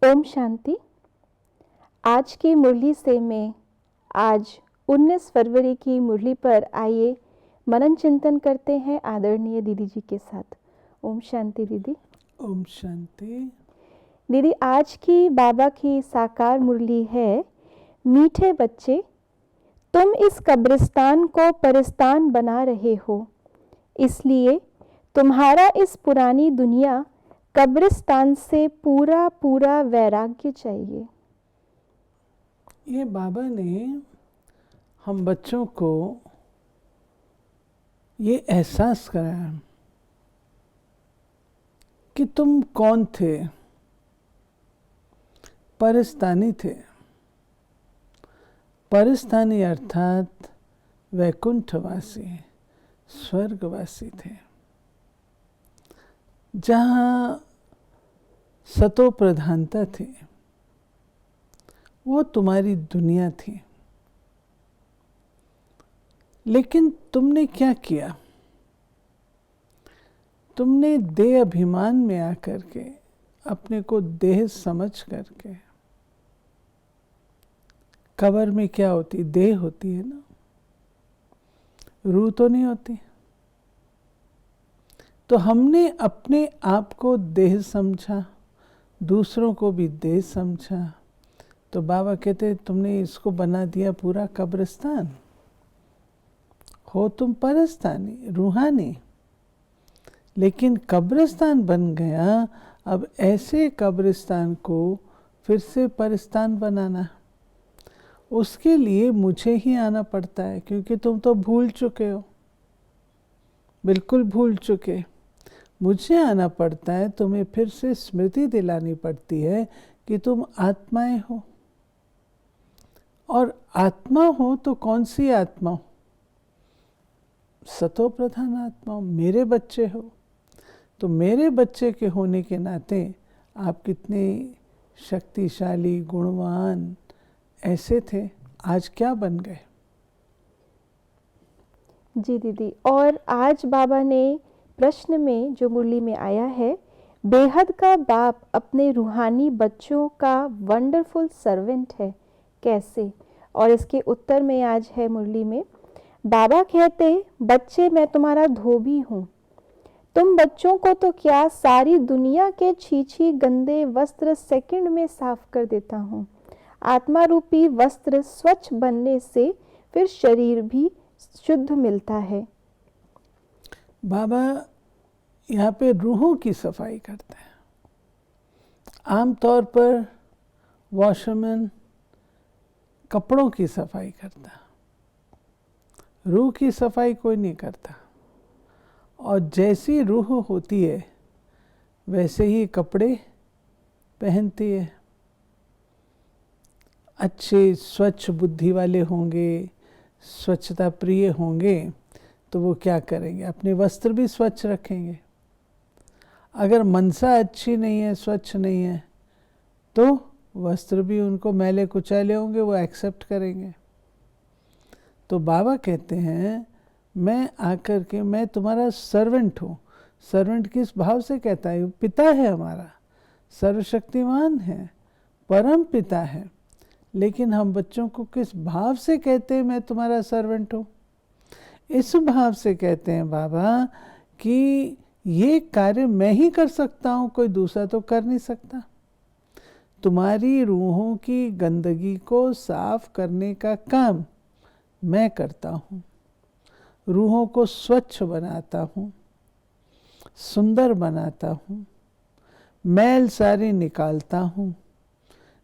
ओम शांति। आज की मुरली से मैं आज 19 फरवरी की मुरली पर आइए मनन चिंतन करते हैं आदरणीय दीदी जी के साथ। ओम शांति दीदी। ओम शांति। दीदी, आज की बाबा की साकार मुरली है, मीठे बच्चे तुम इस कब्रिस्तान को परिस्तान बना रहे हो, इसलिए तुम्हारा इस पुरानी दुनिया कब्रिस्तान से पूरा पूरा वैराग्य चाहिए। ये बाबा ने हम बच्चों को ये एहसास कराया कि तुम कौन थे। परिस्तानी थे। परिस्तानी अर्थात वैकुंठवासी, स्वर्गवासी थे, जहाँ सतो प्रधानता थी। वो तुम्हारी दुनिया थी। लेकिन तुमने क्या किया? तुमने देह अभिमान में आकर के, अपने को देह समझ करके, कब्र में क्या होती? देह होती है ना, रूह तो नहीं होती। तो हमने अपने आप को देह समझा, दूसरों को भी देह समझा। तो बाबा कहते तुमने इसको बना दिया पूरा कब्रिस्तान। हो तुम परस्तानी, रूहानी, लेकिन कब्रिस्तान बन गया। अब ऐसे कब्रिस्तान को फिर से परिस्तान बनाना, उसके लिए मुझे ही आना पड़ता है, क्योंकि तुम तो भूल चुके हो, बिल्कुल भूल चुके। मुझे आना पड़ता है, तुम्हें फिर से स्मृति दिलानी पड़ती है कि तुम आत्माएं हो। और आत्मा हो तो कौन सी आत्मा हो? सतो प्रधान आत्मा हो, मेरे बच्चे हो। तो मेरे बच्चे के होने के नाते आप कितने शक्तिशाली, गुणवान ऐसे थे, आज क्या बन गए? जी दीदी, और आज बाबा ने प्रश्न में जो मुरली में आया है, बेहद का बाप अपने रूहानी बच्चों का वंडरफुल सर्वेंट है, कैसे? और इसके उत्तर में आज है मुरली में, बाबा कहते, बच्चे मैं तुम्हारा धोबी हूँ। तुम बच्चों को तो क्या, सारी दुनिया के छीछी गंदे वस्त्र सेकंड में साफ कर देता हूँ। आत्मा रूपी वस्त्र स्वच्छ बनने से फिर शरीर भी शुद्ध मिलता है। बाबा यहाँ पे रूहों की सफाई करते हैं। आमतौर पर वॉशरमैन कपड़ों की सफाई करता, रूह की सफाई कोई नहीं करता। और जैसी रूह होती है वैसे ही कपड़े पहनती है। अच्छे स्वच्छ बुद्धि वाले होंगे, स्वच्छता प्रिय होंगे, तो वो क्या करेंगे? अपने वस्त्र भी स्वच्छ रखेंगे। अगर मनसा अच्छी नहीं है, स्वच्छ नहीं है, तो वस्त्र भी उनको मैले कुचैले होंगे, वो एक्सेप्ट करेंगे। तो बाबा कहते हैं मैं आकर के, मैं तुम्हारा सर्वेंट हूँ। सर्वेंट किस भाव से कहता है? पिता है हमारा, सर्वशक्तिमान है, परम पिता है। लेकिन हम बच्चों को किस भाव से कहते हैं मैं तुम्हारा सर्वेंट हूँ? इस भाव से कहते हैं बाबा कि ये कार्य मैं ही कर सकता हूँ, कोई दूसरा तो कर नहीं सकता। तुम्हारी रूहों की गंदगी को साफ करने का काम मैं करता हूँ। रूहों को स्वच्छ बनाता हूँ, सुंदर बनाता हूँ, मैल सारी निकालता हूँ।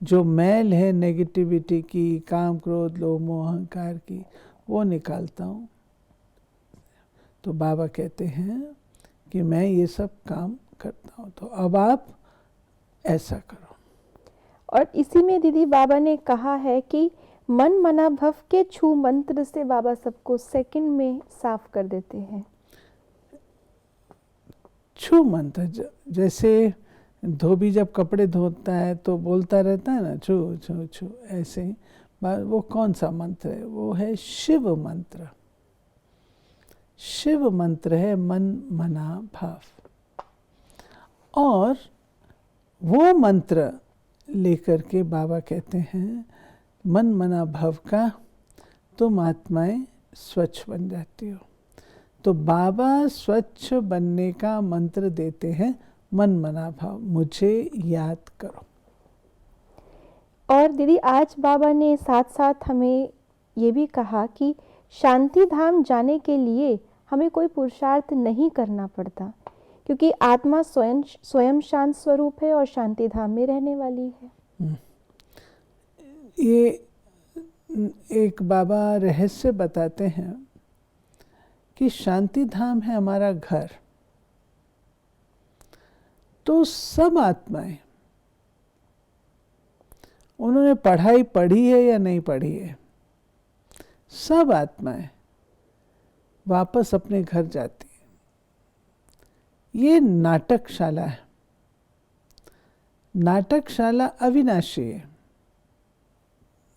जो मैल है नेगेटिविटी की, काम क्रोध लोभ मोह अहंकार की, वो निकालता हूँ। तो बाबा कहते हैं कि मैं ये सब काम करता हूँ, तो अब आप ऐसा करो। और इसी में दीदी बाबा ने कहा है कि मन मना भव के छू मंत्र से बाबा सबको सेकंड में साफ कर देते हैं। छू मंत्र, जैसे धोबी जब कपड़े धोता है तो बोलता रहता है ना, छू छू छू, ऐसे ही वो कौन सा मंत्र है? वो है शिव मंत्र। शिव मंत्र है मन मना भाव। और वो मंत्र लेकर के बाबा कहते हैं मन मना भव का तुम आत्माएं स्वच्छ बन जाती हो। तो बाबा स्वच्छ बनने का मंत्र देते हैं, मन मना भाव, मुझे याद करो। और दीदी आज बाबा ने साथ साथ हमें ये भी कहा कि शांति धाम जाने के लिए हमें कोई पुरुषार्थ नहीं करना पड़ता, क्योंकि आत्मा स्वयं शांत स्वरूप है और शांति धाम में रहने वाली है। ये एक बाबा रहस्य बताते हैं कि शांति धाम है हमारा घर। तो सब आत्माएं, उन्होंने पढ़ाई पढ़ी है या नहीं पढ़ी है, सब आत्माएं वापस अपने घर जाती है। ये नाटकशाला है। नाटकशाला अविनाशी है,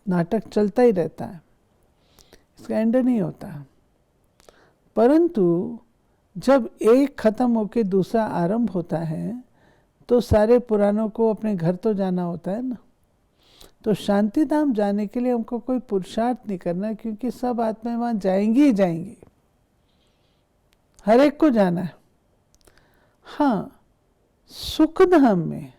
नाटक चलता ही रहता है, इसका एंड नहीं होता। परंतु जब एक खत्म होके दूसरा आरंभ होता है तो सारे पुरानों को अपने घर तो जाना होता है ना। तो शांति धाम जाने के लिए हमको कोई पुरुषार्थ नहीं करना, क्योंकि सब आत्माएं वहां जाएंगी ही जाएंगी, हर एक को जाना है। हाँ, सुख धाम में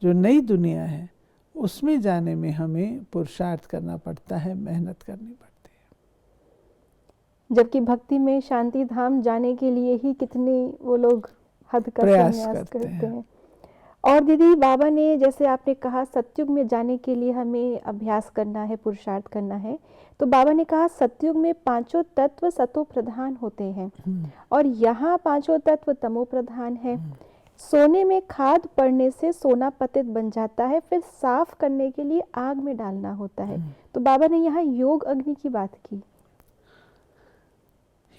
जो नई दुनिया है उसमें जाने में हमें पुरुषार्थ करना पड़ता है, मेहनत करनी पड़ती है। जबकि भक्ति में शांति धाम जाने के लिए ही कितने वो लोग हद का प्रयास प्रयास करते हैं। और दीदी बाबा ने जैसे आपने कहा सतयुग में जाने के लिए हमें अभ्यास करना है, पुरुषार्थ करना है, तो बाबा ने कहा सतयुग में पांचों तत्व सतो प्रधान होते हैं और यहाँ पांचों तत्व तमो प्रधान है। सोने में खाद पड़ने से सोना पतित बन जाता है, फिर साफ करने के लिए आग में डालना होता है। तो बाबा ने यहाँ योग अग्नि की बात की।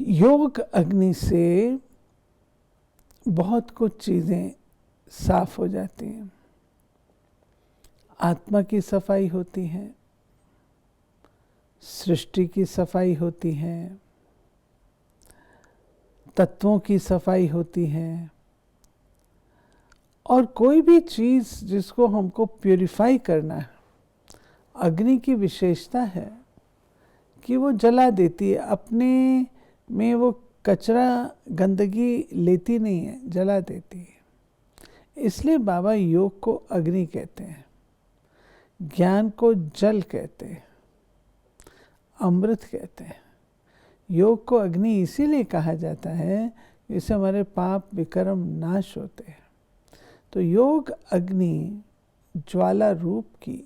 योग अग्नि से बहुत कुछ चीजें साफ हो जाती हैं। आत्मा की सफाई होती है, सृष्टि की सफाई होती है, तत्वों की सफाई होती है, और कोई भी चीज जिसको हमको प्यूरिफाई करना है, अग्नि की विशेषता है कि वो जला देती है, अपने में वो कचरा गंदगी लेती नहीं है, जला देती है। इसलिए बाबा योग को अग्नि कहते हैं, ज्ञान को जल कहते हैं, अमृत कहते हैं। योग को अग्नि इसीलिए कहा जाता है इससे हमारे पाप विकर्म नाश होते हैं। तो योग अग्नि ज्वाला रूप की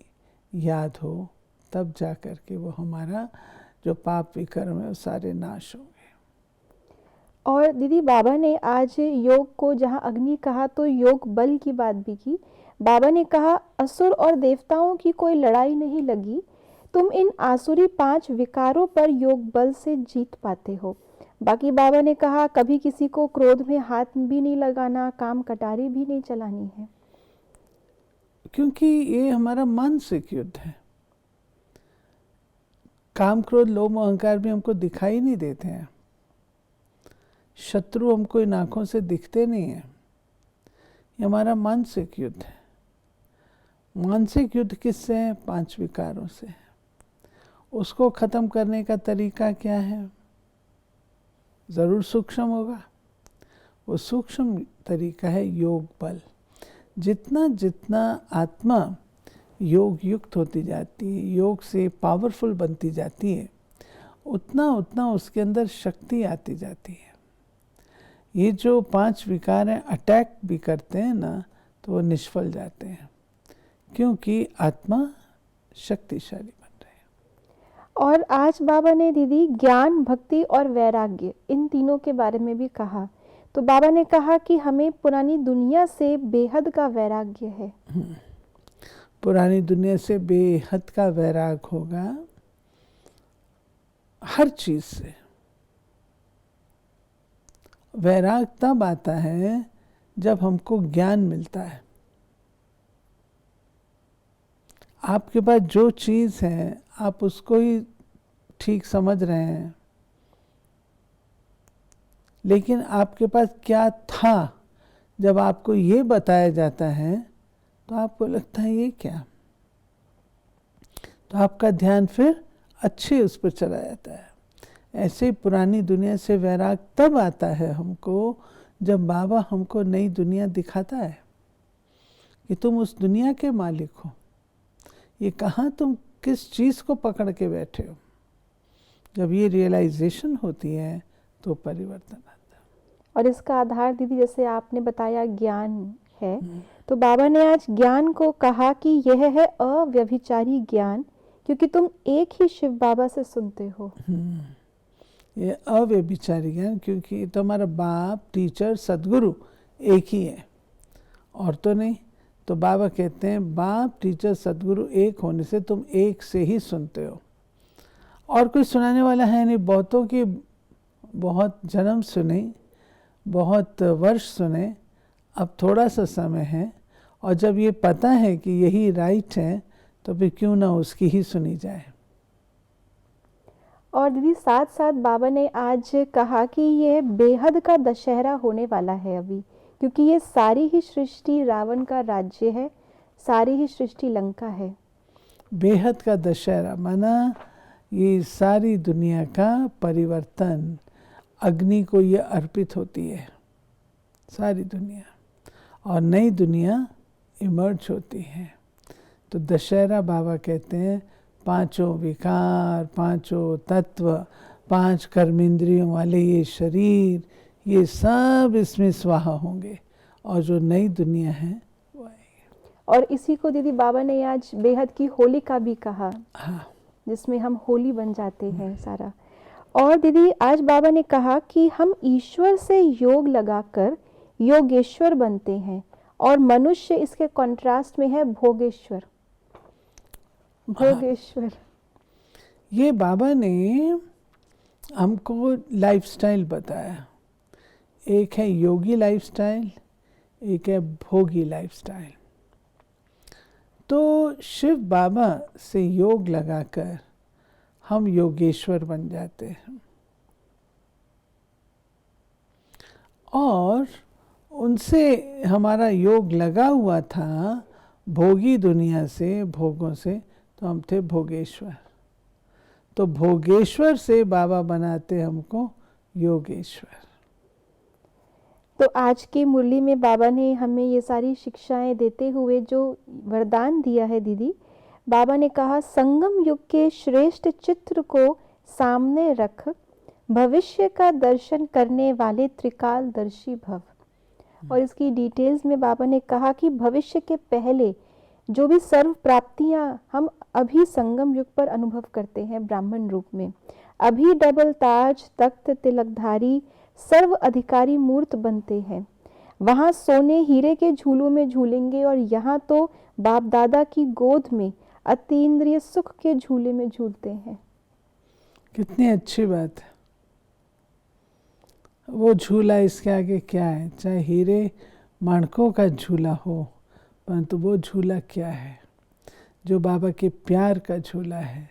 याद हो तब जा कर के वो हमारा जो पाप विकर्म है वो सारे नाश होंगे। और दीदी बाबा ने आज योग को जहाँ अग्नि कहा तो योग बल की बात भी की। बाबा ने कहा असुर और देवताओं की कोई लड़ाई नहीं लगी, तुम इन आसुरी 5 विकारों पर योग बल से जीत पाते हो। बाकी बाबा ने कहा कभी किसी को क्रोध में हाथ भी नहीं लगाना, काम कटारी भी नहीं चलानी है, क्योंकि ये हमारा मानसिक युद्ध है। काम क्रोध लोभ अहंकार भी हमको दिखाई नहीं देते हैं, शत्रु हमको इन आंखों से दिखते नहीं है। ये हमारा मानसिक युद्ध है। मानसिक युद्ध किससे है? 5 विकारों से। उसको खत्म करने का तरीका क्या है? जरूर सूक्ष्म होगा। वो सूक्ष्म तरीका है योग बल। जितना जितना आत्मा योग युक्त होती जाती है, योग से पावरफुल बनती जाती है, उतना उतना उसके अंदर शक्ति आती जाती है। ये जो 5 विकार हैं, अटैक भी करते हैं ना, तो वो निष्फल जाते हैं, क्योंकि आत्मा शक्तिशाली बन रही है। और आज बाबा ने दीदी ज्ञान, भक्ति और वैराग्य इन तीनों के बारे में भी कहा। तो बाबा ने कहा कि हमें पुरानी दुनिया से बेहद का वैराग्य है। पुरानी दुनिया से बेहद का वैराग होगा, हर चीज से। वैराग तब आता है जब हमको ज्ञान मिलता है। आपके पास जो चीज है आप उसको ही ठीक समझ रहे हैं, लेकिन आपके पास क्या था जब आपको ये बताया जाता है तो आपको लगता है ये क्या, तो आपका ध्यान फिर अच्छे उस पर चला जाता है। ऐसे पुरानी दुनिया से वैराग तब आता है हमको जब बाबा हमको नई दुनिया दिखाता है कि तुम उस दुनिया के मालिक हो। ये कहाँ तुम किस चीज़ को पकड़ के बैठे हो। जब ये रियलाइजेशन होती है तो परिवर्तन आता है। और इसका आधार दीदी जैसे आपने बताया ज्ञान है, तो बाबा ने आज ज्ञान को कहा कि यह है अव्यभिचारी ज्ञान, क्योंकि तुम एक ही शिव बाबा से सुनते हो। ये अव्यभिचारी ज्ञान, क्योंकि तुम्हारा बाप, टीचर, सदगुरु एक ही है और तो नहीं। तो बाबा कहते हैं बाप, टीचर, सदगुरु एक होने से तुम एक से ही सुनते हो और कोई सुनाने वाला है नहीं। बहुतों की बहुत जन्म सुने, बहुत वर्ष सुने, अब थोड़ा सा समय है और जब ये पता है कि यही राइट है तो फिर क्यों ना उसकी ही सुनी जाए। और दीदी साथ साथ बाबा ने आज कहा कि ये बेहद का दशहरा होने वाला है अभी, क्योंकि ये सारी ही सृष्टि रावण का राज्य है, सारी ही सृष्टि लंका है। बेहद का दशहरा माना ये सारी दुनिया का परिवर्तन, अग्नि को ये अर्पित होती है सारी दुनिया और नई दुनिया इमर्ज होती है। तो दशहरा बाबा कहते हैं पांचों विकार, पांचों तत्व, 5 कर्मेंद्रियों वाले ये शरीर, ये सब इसमें स्वाहा होंगे और जो नई दुनिया है वो आएगी। और इसी को दीदी बाबा ने आज बेहद की होली का भी कहा, हाँ, जिसमें हम होली बन जाते हैं सारा। और दीदी आज बाबा ने कहा कि हम ईश्वर से योग लगाकर योगेश्वर बनते हैं और मनुष्य इसके कॉन्ट्रास्ट में है भोगेश्वर। भोगेश्वर ये बाबा ने हमको लाइफस्टाइल बताया। एक है योगी लाइफस्टाइल, एक है भोगी लाइफस्टाइल। तो शिव बाबा से योग लगाकर हम योगेश्वर बन जाते हैं और उनसे हमारा योग लगा हुआ था भोगी दुनिया से, भोगों से, तो हम थे भोगेश्वर। तो भोगेश्वर से बाबा बनाते हमको योगेश्वर। तो आज की मुरली में बाबा ने हमें ये सारी शिक्षाएं देते हुए जो वरदान दिया है दीदी, बाबा ने कहा संगम युग के श्रेष्ठ चित्र को सामने रख, भविष्य का दर्शन करने वाले त्रिकालदर्शी भव। और इसकी डिटेल्स में बाबा ने कहा कि भविष्य के पहले जो भी सर्व प्राप्तियां हम अभी संगम युग पर अनुभव करते हैं ब्राह्मण रूप में, अभी डबल ताज, तख्त, तिलकधारी, सर्व अधिकारी मूर्त बनते हैं। वहां सोने हीरे के झूलों में झूलेंगे और यहाँ तो बाप दादा की गोद में अतीन्द्रिय सुख के झूले में झूलते हैं। कितनी अच्छी बात है। वो झूला इसके आगे क्या है? चाहे हीरे माणकों का झूला हो, परंतु वो झूला क्या है? जो बाबा के प्यार का झूला है,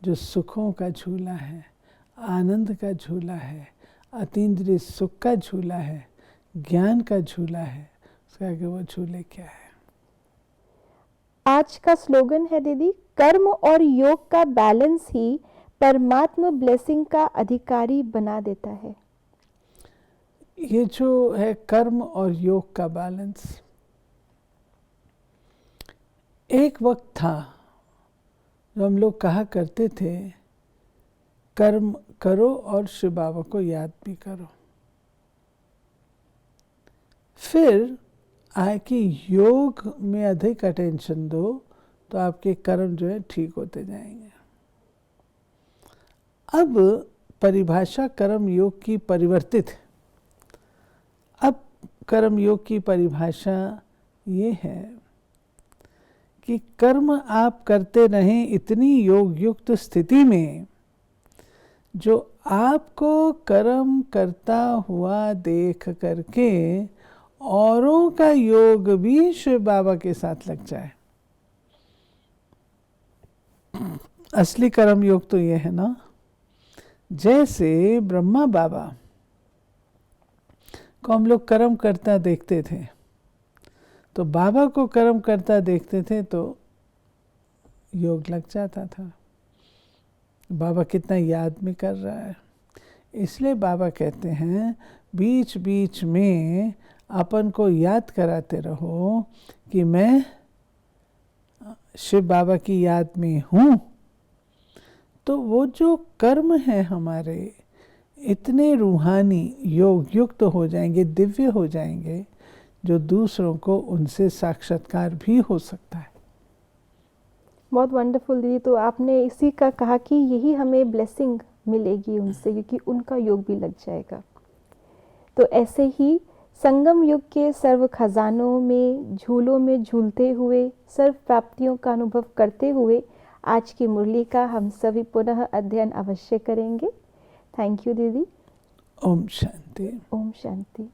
जो सुखों का झूला है, आनंद का झूला है, अतीन्द्रिय सुख का झूला है, ज्ञान का झूला है, उसके आगे वो झूले क्या है? आज का स्लोगन है दीदी, कर्म और योग का बैलेंस ही परमात्मा ब्लेसिंग का अधिकारी बना देता है। ये जो है कर्म और योग का बैलेंस, एक वक्त था जो हम लोग कहा करते थे कर्म करो और शिव बाबा को याद भी करो। फिर आए कि योग में अधिक अटेंशन दो तो आपके कर्म जो है ठीक होते जाएंगे। अब परिभाषा कर्म योग की परिवर्तित है। अब कर्म योग की परिभाषा ये है कि कर्म आप करते रहें इतनी योग युक्त स्थिति में जो आपको कर्म करता हुआ देख करके औरों का योग भी शिव बाबा के साथ लग जाए। असली कर्म योग तो ये है ना, जैसे ब्रह्मा बाबा को हम लोग कर्म करता देखते थे, तो बाबा को कर्म करता देखते थे तो योग लग जाता था। बाबा कितना याद में कर रहा है। इसलिए बाबा कहते हैं बीच बीच में अपन को याद कराते रहो कि मैं शिव बाबा की याद में हूँ। तो वो जो कर्म है हमारे इतने रूहानी योग युक्त हो जाएंगे, दिव्य हो जाएंगे, जो दूसरों को उनसे साक्षात्कार भी हो सकता है। बहुत वंडरफुल दीदी। तो आपने इसी का कहा कि यही हमें ब्लेसिंग मिलेगी उनसे, क्योंकि उनका योग भी लग जाएगा। तो ऐसे ही संगम युग के सर्व खजानों में, झूलों में झूलते हुए, सर्व प्राप्तियों का अनुभव करते हुए आज की मुरली का हम सभी पुनः अध्ययन अवश्य करेंगे। थैंक यू दीदी। ओम शांति। ओम शांति।